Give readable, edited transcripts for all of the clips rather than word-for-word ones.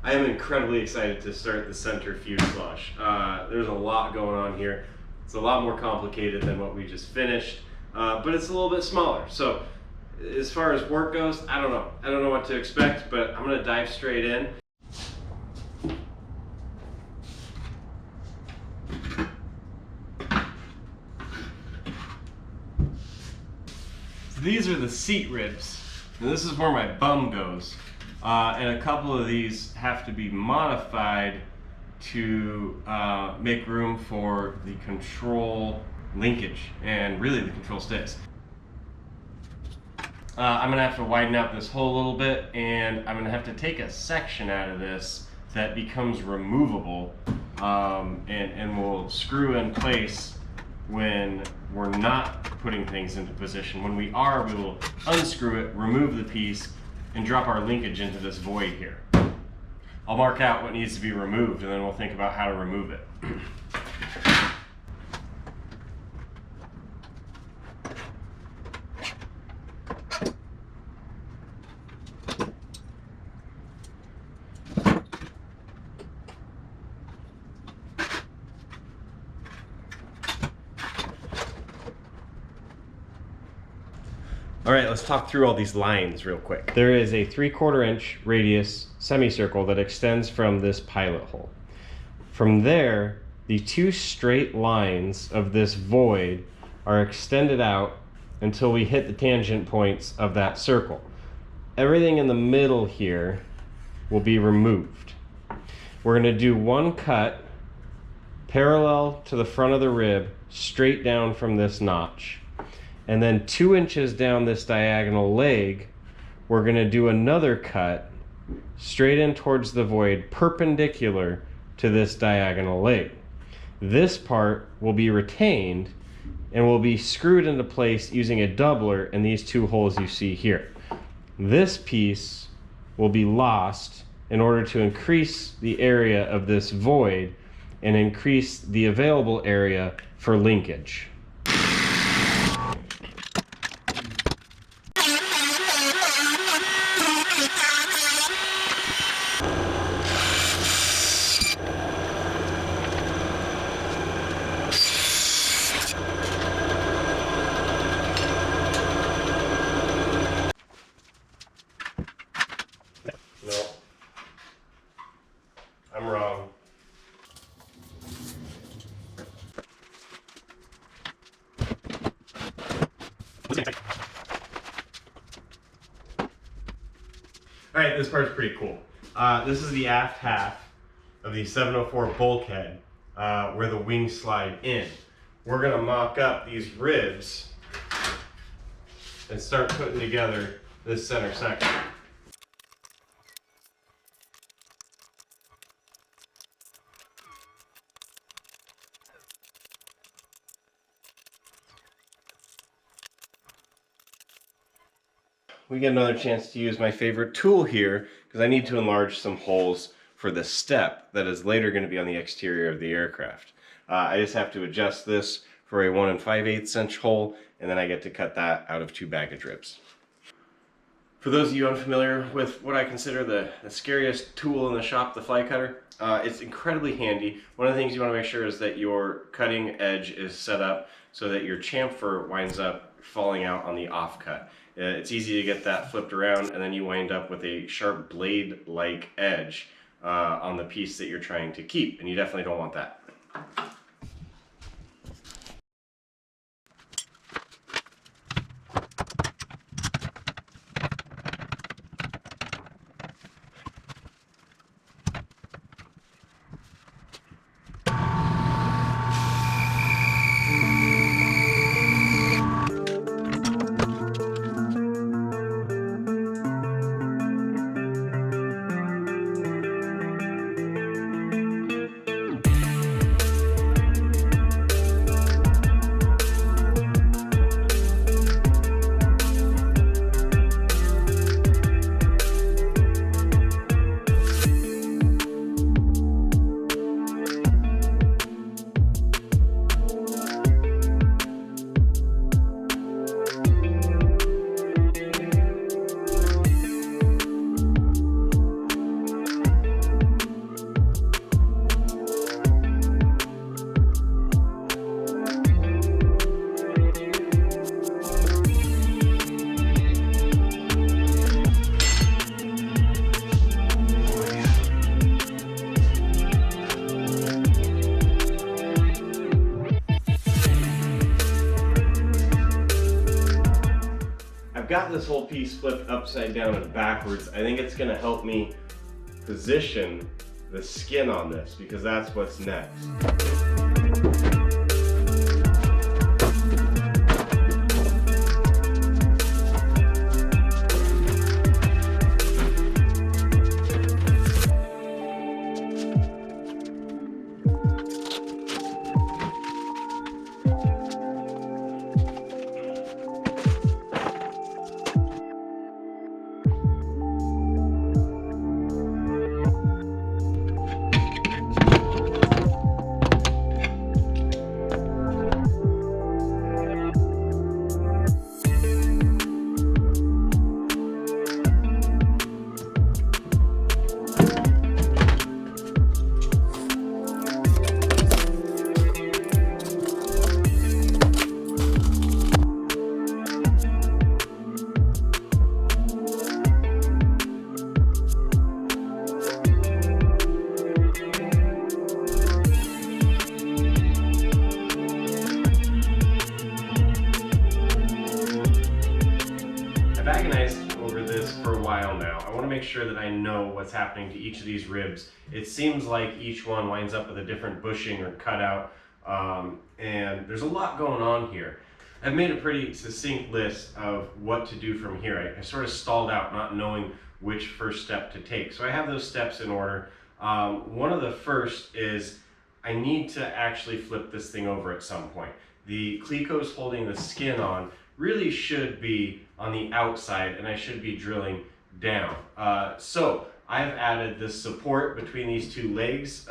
I am incredibly excited to start the center fuselage. There's a lot going on here. It's a lot more complicated than what we just finished, but it's a little bit smaller. So as far as work goes, I don't know. I don't know what to expect, but I'm gonna dive straight in. So these are the seat ribs. And this is where my bum goes. And a couple of these have to be modified to make room for the control linkage and really the control stays. I'm gonna have to widen out this hole a little bit, and I'm gonna have to take a section out of this that becomes removable and will screw in place when we're not putting things into position. When we are, we will unscrew it, remove the piece, and drop our linkage into this void here. I'll mark out what needs to be removed, and then we'll think about how to remove it. All right, let's talk through all these lines real quick. There is a 3/4 inch radius semicircle that extends from this pilot hole. From there, the 2 straight lines of this void are extended out until we hit the tangent points of that circle. Everything in the middle here will be removed. We're gonna do 1 cut parallel to the front of the rib, straight down from this notch. And then 2 inches down this diagonal leg, we're going to do another cut straight in towards the void, perpendicular to this diagonal leg. This part will be retained and will be screwed into place using a doubler in these 2 holes you see here. This piece will be lost in order to increase the area of this void and increase the available area for linkage. No, I'm wrong. All right, this part's pretty cool. This is the aft half of the 704 Bulkhead where the wings slide in. We're gonna mock up these ribs and start putting together this center section. We get another chance to use my favorite tool here because I need to enlarge some holes for the step that is later going to be on the exterior of the aircraft. I just have to adjust this for a 1 5/8 inch hole, and then I get to cut that out of 2 baggage ribs. For those of you unfamiliar with what I consider the scariest tool in the shop, the fly cutter, it's incredibly handy. One of the things you want to make sure is that your cutting edge is set up so that your chamfer winds up falling out on the offcut. It's easy to get that flipped around, and then you wind up with a sharp blade-like edge on the piece that you're trying to keep, and you definitely don't want that. have this whole piece flipped upside down and backwards, I think it's gonna help me position the skin on this, because that's what's next. Make sure that I know what's happening to each of these ribs. It seems like each one winds up with a different bushing or cutout, and there's a lot going on here. I've made a pretty succinct list of what to do from here. I sort of stalled out not knowing which first step to take. So I have those steps in order. One of the first is I need to actually flip this thing over at some point. The clecos holding the skin on really should be on the outside, and I should be drilling down. So I've added this support between these two legs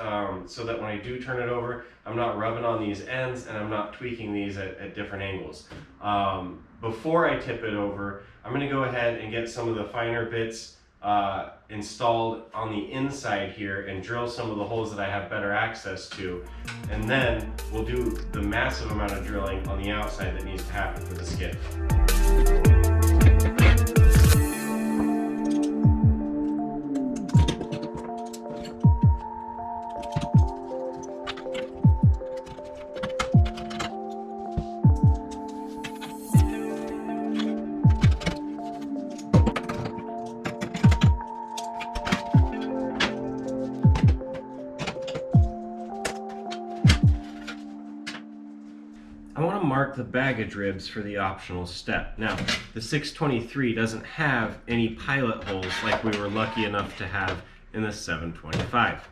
so that when I do turn it over, I'm not rubbing on these ends and I'm not tweaking these at different angles. Before I tip it over, I'm going to go ahead and get some of the finer bits installed on the inside here and drill some of the holes that I have better access to, and then we'll do the massive amount of drilling on the outside that needs to happen for the skin. Mark the baggage ribs for the optional step. Now, the 623 doesn't have any pilot holes like we were lucky enough to have in the 725.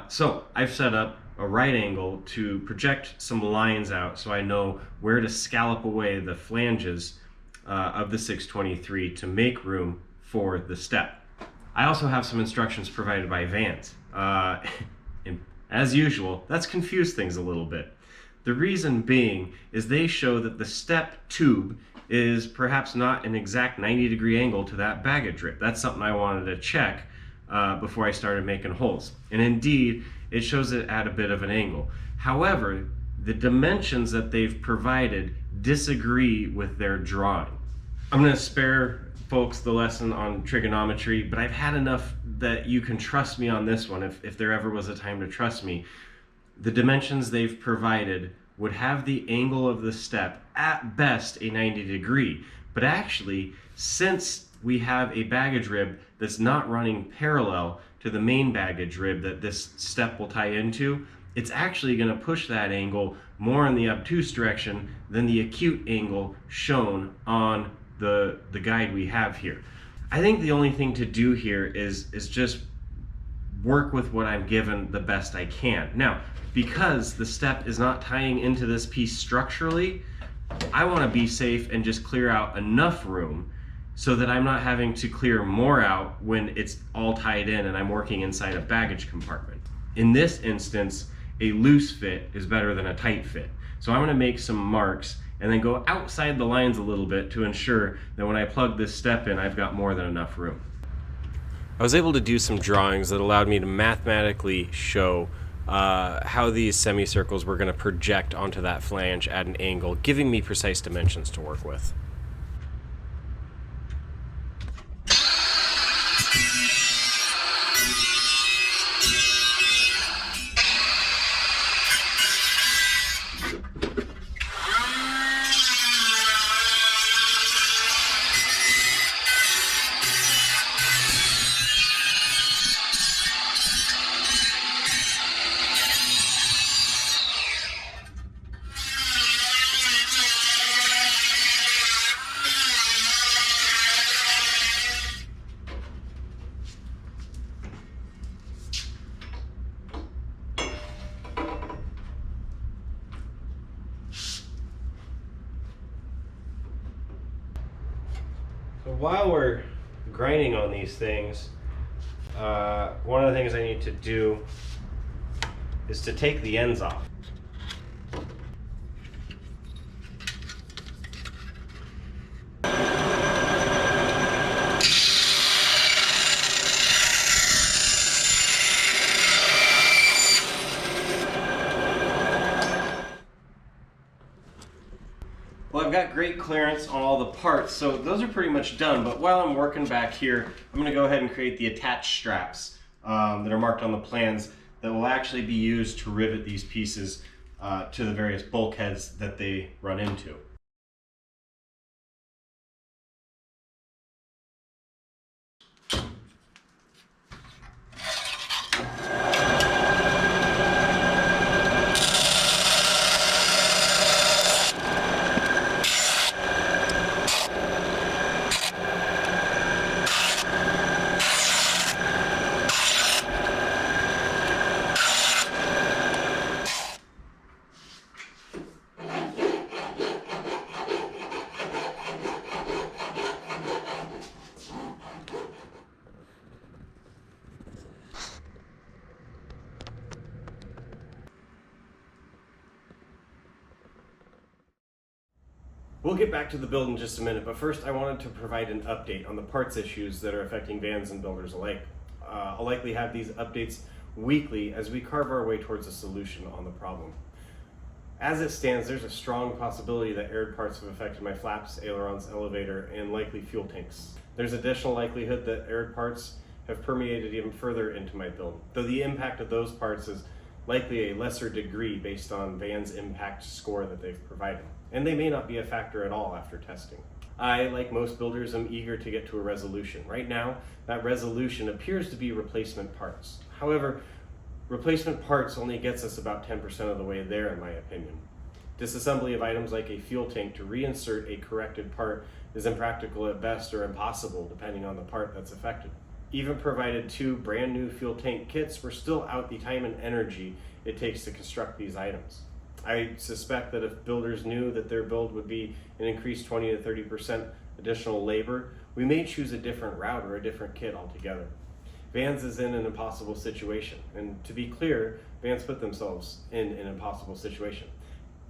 So I've set up a right angle to project some lines out so I know where to scallop away the flanges of the 623 to make room for the step. I also have some instructions provided by Vans. And as usual, that's confused things a little bit. The reason being is they show that the step tube is perhaps not an exact 90-degree angle to that baggage rib. That's something I wanted to check before I started making holes. And indeed, it shows it at a bit of an angle. However, the dimensions that they've provided disagree with their drawing. I'm going to spare folks the lesson on trigonometry, but I've had enough that you can trust me on this one if there ever was a time to trust me. The dimensions they've provided would have the angle of the step at best a 90-degree, but actually, since we have a baggage rib that's not running parallel to the main baggage rib that this step will tie into, it's actually going to push that angle more in the obtuse direction than the acute angle shown on the guide we have here. I think the only thing to do here is just work with what I'm given the best I can. Now, because the step is not tying into this piece structurally, I want to be safe and just clear out enough room so that I'm not having to clear more out when it's all tied in and I'm working inside a baggage compartment. In this instance, a loose fit is better than a tight fit. So I'm going to make some marks and then go outside the lines a little bit to ensure that when I plug this step in, I've got more than enough room. I was able to do some drawings that allowed me to mathematically show how these semicircles were going to project onto that flange at an angle, giving me precise dimensions to work with. while we're grinding on these things, one of the things I need to do is to take the ends off. Well, I've got great clearance on all the parts, so those are pretty much done. But while I'm working back here, I'm going to go ahead and create the attached straps that are marked on the plans that will actually be used to rivet these pieces to the various bulkheads that they run into. We'll get back to the build in just a minute, but first I wanted to provide an update on the parts issues that are affecting vans and builders alike. I'll likely have these updates weekly as we carve our way towards a solution on the problem. As it stands, there's a strong possibility that aired parts have affected my flaps, ailerons, elevator, and likely fuel tanks. There's additional likelihood that aired parts have permeated even further into my build, though the impact of those parts is likely a lesser degree based on van's impact score that they've provided. And they may not be a factor at all after testing. I, like most builders, am eager to get to a resolution. Right now, that resolution appears to be replacement parts. However, replacement parts only gets us about 10% of the way there, in my opinion. Disassembly of items like a fuel tank to reinsert a corrected part is impractical at best or impossible depending on the part that's affected. Even provided 2 brand new fuel tank kits, we're still out the time and energy it takes to construct these items. I suspect that if builders knew that their build would be an increased 20 to 30% additional labor, we may choose a different route or a different kit altogether. Vans is in an impossible situation, and to be clear, Vans put themselves in an impossible situation.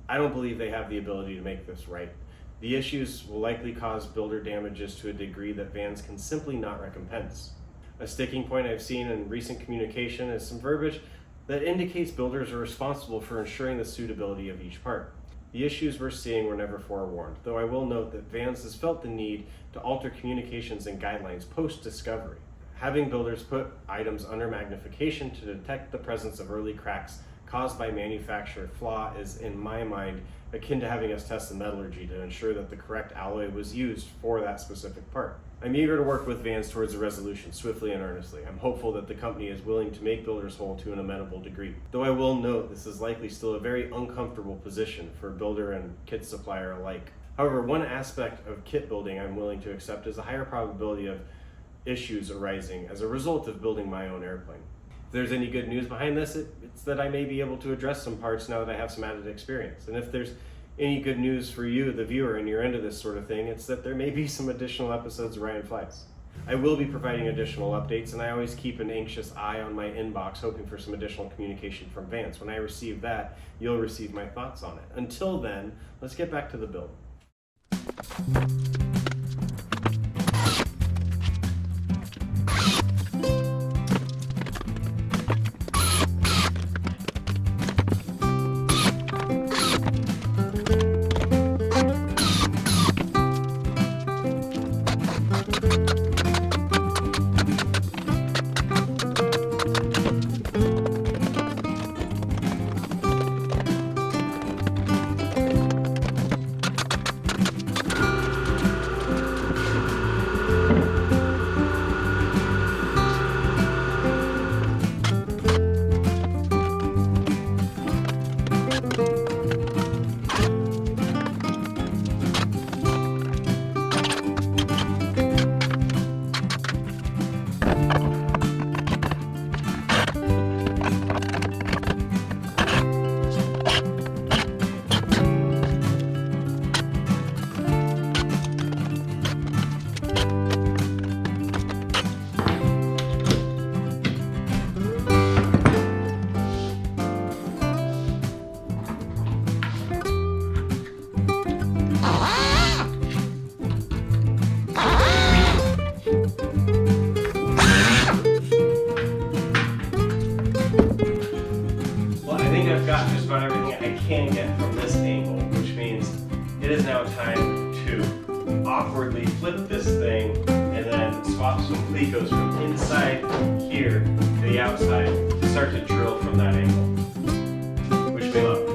I don't believe they have the ability to make this right. The issues will likely cause builder damages to a degree that Vans can simply not recompense. A sticking point I've seen in recent communication is some verbiage that indicates builders are responsible for ensuring the suitability of each part. The issues we're seeing were never forewarned, though I will note that Vans has felt the need to alter communications and guidelines post-discovery. Having builders put items under magnification to detect the presence of early cracks caused by manufacturer flaw is, in my mind, akin to having us test the metallurgy to ensure that the correct alloy was used for that specific part. I'm eager to work with Vans towards a resolution swiftly and earnestly. I'm hopeful that the company is willing to make builders whole to an amenable degree. Though I will note this is likely still a very uncomfortable position for builder and kit supplier alike. However, one aspect of kit building I'm willing to accept is a higher probability of issues arising as a result of building my own airplane. If there's any good news behind this, it's that I may be able to address some parts now that I have some added experience. And if there's any good news for you, the viewer, and you're into this sort of thing, it's that there may be some additional episodes of Ryan Flights. I will be providing additional updates, and I always keep an anxious eye on my inbox, hoping for some additional communication from Vans. When I receive that, you'll receive my thoughts on it. Until then, let's get back to the build. flip this thing and then swap some clecos from inside here to the outside to start to drill from that angle. Wish me luck.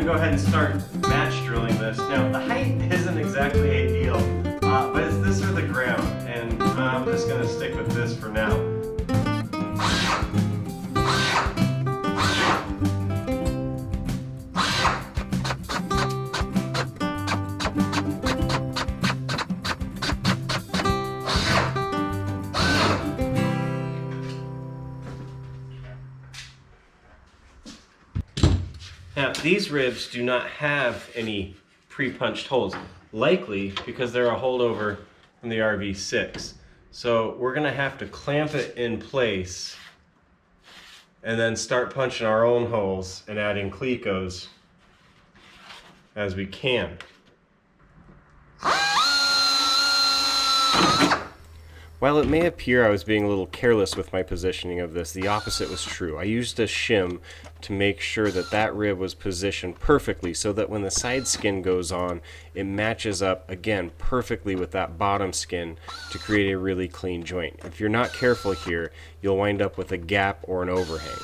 Go ahead and start match drilling this. Now the height isn't exactly ideal, but it's this or the ground, and I'm just going to stick with this for now. Now, these ribs do not have any pre-punched holes, likely because they're a holdover from the RV6. So we're going to have to clamp it in place and then start punching our own holes and adding clecos as we can. While it may appear I was being a little careless with my positioning of this, the opposite was true. I used a shim to make sure that that rib was positioned perfectly so that when the side skin goes on, it matches up, again, perfectly with that bottom skin to create a really clean joint. If you're not careful here, you'll wind up with a gap or an overhang.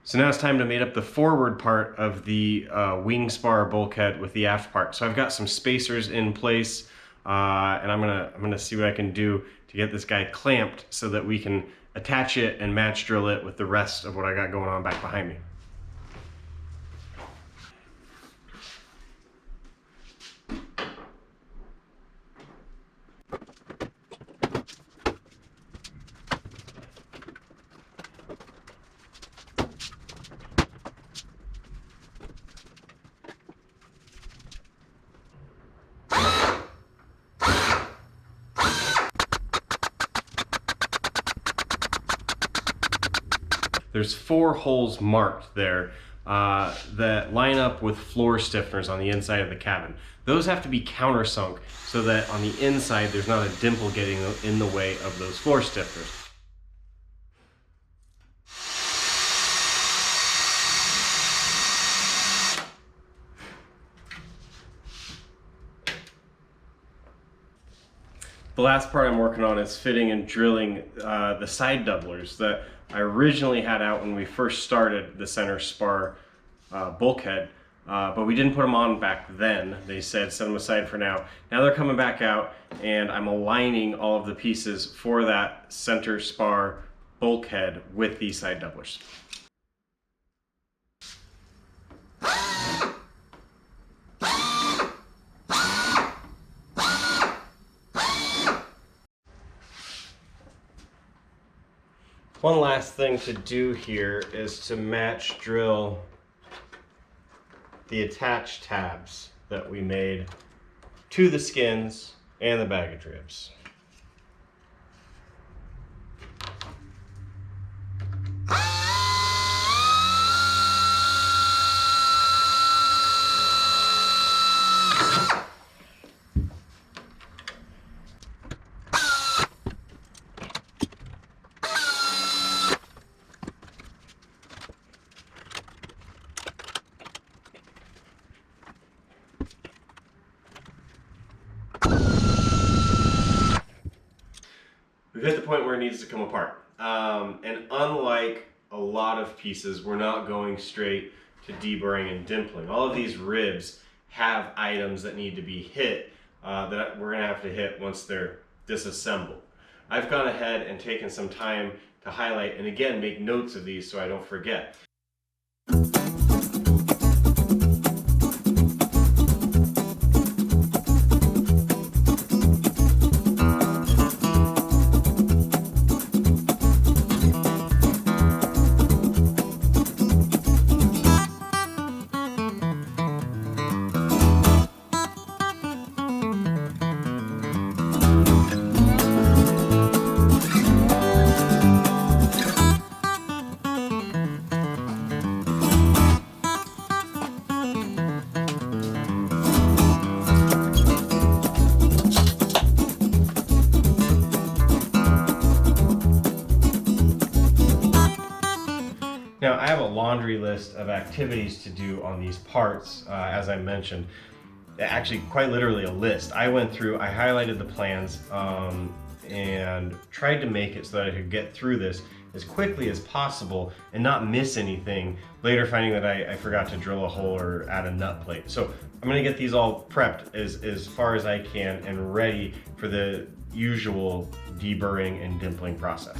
So now it's time to mate up the forward part of the wing spar bulkhead with the aft part. So I've got some spacers in place, and I'm gonna see what I can do to get this guy clamped so that we can attach it and match drill it with the rest of what I got going on back behind me. There's 4 holes marked there that line up with floor stiffeners on the inside of the cabin. Those have to be countersunk so that on the inside there's not a dimple getting in the way of those floor stiffeners. The last part I'm working on is fitting and drilling the side doublers that I originally had out when we first started the center spar bulkhead, but we didn't put them on back then. They said set them aside for now. Now they're coming back out, and I'm aligning all of the pieces for that center spar bulkhead with these side doublers. One last thing to do here is to match drill the attached tabs that we made to the skins and the baggage ribs. we've hit the point where it needs to come apart. And unlike a lot of pieces, we're not going straight to deburring and dimpling. All of these ribs have items that need to be hit that we're gonna have to hit once they're disassembled. I've gone ahead and taken some time to highlight and again make notes of these so I don't forget. Now I have a laundry list of activities to do on these parts, as I mentioned. Actually, quite literally a list. I went through, I highlighted the plans and tried to make it so that I could get through this as quickly as possible and not miss anything, later finding that I forgot to drill a hole or add a nut plate. So I'm gonna get these all prepped as far as I can and ready for the usual deburring and dimpling process.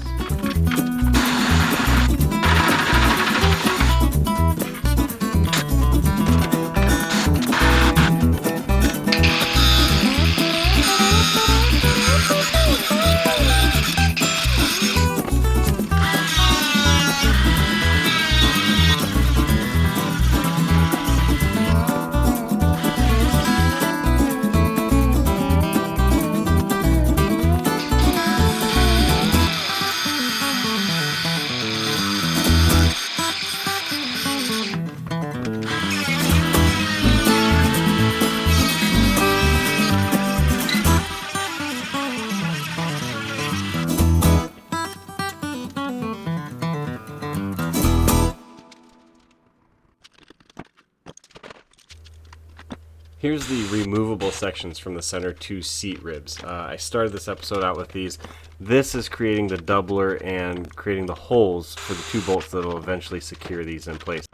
Here's the removable sections from the center two seat ribs. I started this episode out with these. This is creating the doubler and creating the holes for the two bolts that will eventually secure these in place.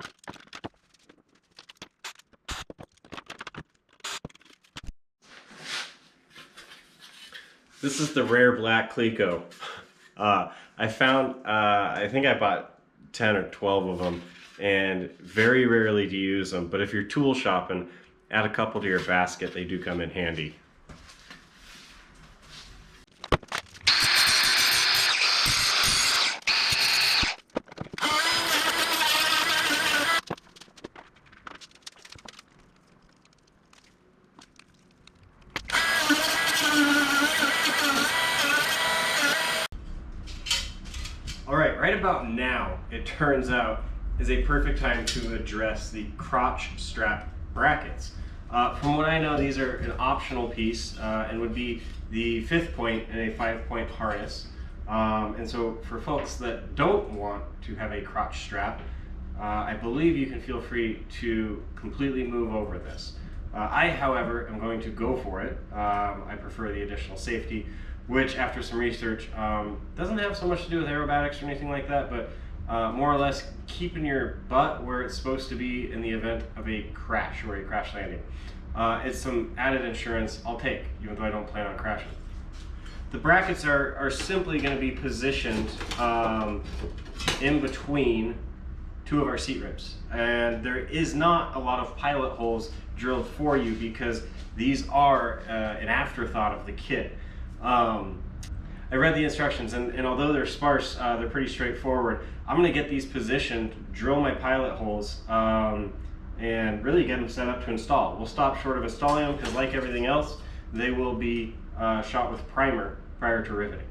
This is the rare black Cleco. I found, I think I bought 10 or 12 of them, and very rarely do you use them, but if you're tool shopping, add a couple to your basket, they do come in handy. Alright, right about now, it turns out, is a perfect time to address the crotch strap brackets. From what I know, these are an optional piece and would be the 5th point in a 5-point harness. And so for folks that don't want to have a crotch strap, I believe you can feel free to completely move over this. I, however, am going to go for it. I prefer the additional safety, which after some research doesn't have so much to do with aerobatics or anything like that, but more or less keeping your butt where it's supposed to be in the event of a crash or a crash landing. It's some added insurance I'll take, even though I don't plan on crashing. The brackets are simply going to be positioned in between two of our seat ribs. And there is not a lot of pilot holes drilled for you because these are an afterthought of the kit. I read the instructions, and although they're sparse, they're pretty straightforward. I'm going to get these positioned, drill my pilot holes, and really get them set up to install. We'll stop short of installing them because, like everything else, they will be shot with primer prior to riveting.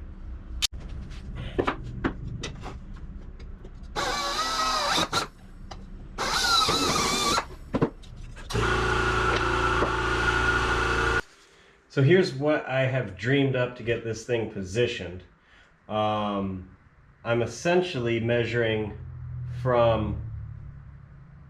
So here's what I have dreamed up to get this thing positioned. I'm essentially measuring from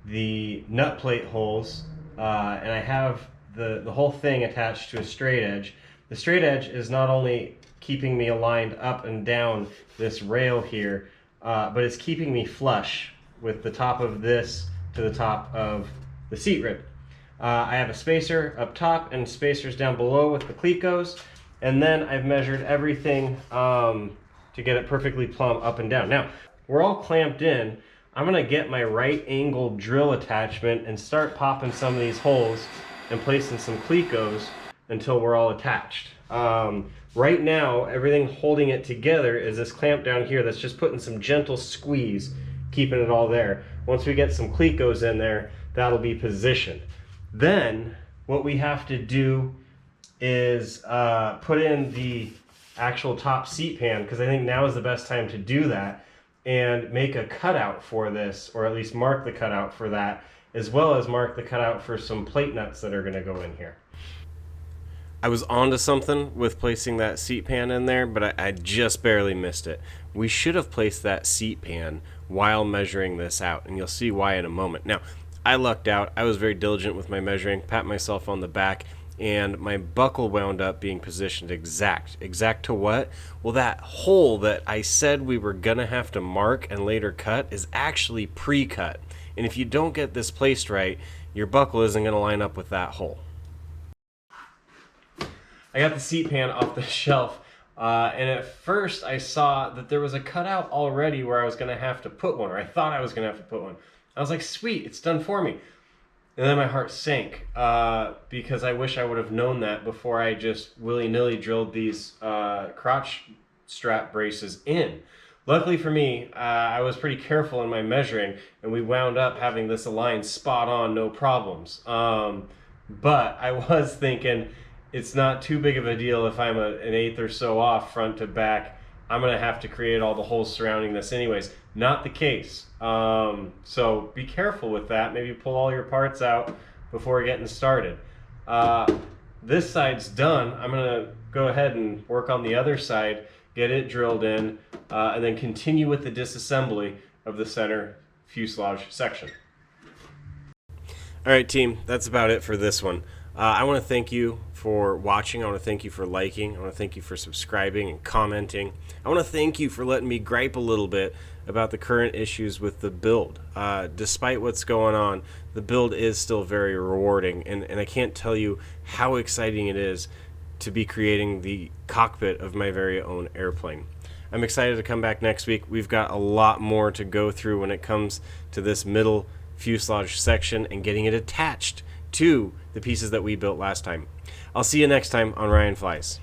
the nut plate holes, and I have the whole thing attached to a straight edge, The straight edge is not only keeping me aligned up and down this rail here, but it's keeping me flush with the top of this to the top of the seat rib. I have a spacer up top and spacers down below with the cleat goes, and then I've measured everything to get it perfectly plumb up and down. Now, we're all clamped in. I'm gonna get my right angle drill attachment and start popping some of these holes and placing some cleat goes until we're all attached. Right now, everything holding it together is this clamp down here that's just putting some gentle squeeze, keeping it all there. Once we get some cleat goes in there, that'll be positioned. Then, what we have to do is put in the actual top seat pan, because I think now is the best time to do that, and make a cutout for this, or at least mark the cutout for that, as well as mark the cutout for some plate nuts that are going to go in here. I was onto something with placing that seat pan in there, but I just barely missed it. We should have placed that seat pan while measuring this out, and you'll see why in a moment. Now, I lucked out. I was very diligent with my measuring, pat myself on the back, and my buckle wound up being positioned exact. Exact to what? Well, that hole that I said we were gonna have to mark and later cut is actually pre-cut. And if you don't get this placed right, your buckle isn't gonna line up with that hole. I got the seat pan off the shelf, and at first I saw that there was a cutout already where I was gonna have to put one, or I thought I was gonna have to put one. I was like, sweet, it's done for me. And then my heart sank because I wish I would have known that before I just willy-nilly drilled these crotch strap braces in. Luckily for me, I was pretty careful in my measuring, and we wound up having this aligned spot on, no problems. But I was thinking it's not too big of a deal if I'm an eighth or so off front to back. I'm going to have to create all the holes surrounding this anyways. Not the case. So be careful with that. Maybe pull all your parts out before getting started. This side's done. I'm going to go ahead and work on the other side, get it drilled in, and then continue with the disassembly of the center fuselage section. All right, team, that's about it for this one. I want to thank you for watching. I want to thank you for liking. I want to thank you for subscribing and commenting. I want to thank you for letting me gripe a little bit about the current issues with the build. Despite what's going on, the build is still very rewarding, and I can't tell you how exciting it is to be creating the cockpit of my very own airplane. I'm excited to come back next week. We've got a lot more to go through when it comes to this middle fuselage section and getting it attached to the pieces that we built last time. I'll see you next time on Ryan Flies.